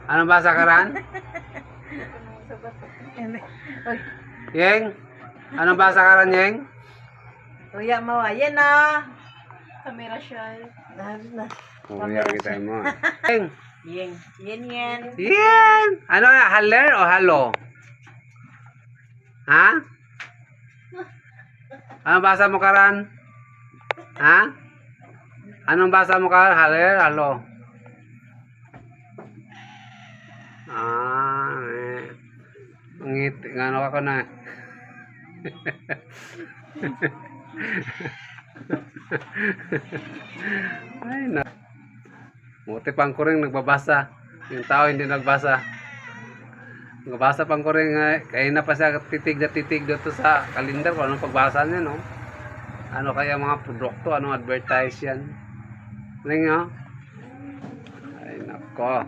Anong basa ka ran? Uy, Yeng? Anong basa ka ran, Yeng? kuya mo, ayan na. Kamera shy. Na. Kuya kita mo. Yeng? Yan. Yan! Ano na? Haler o halo? Ha? Anong basa mo karan? Ha? Anong basa mo karan? Haler, halo? Ngiti, ngano ako na. Ay, na. Buti pang kuring nagbabasa. Yung tao hindi nagbasa. Nagbasa pang kuring, kaya na pa siya titig dito sa kalendar kung anong pagbasa niya, no? Ano kaya mga produkto, anong advertise yan? Aling nyo? Ay, nako.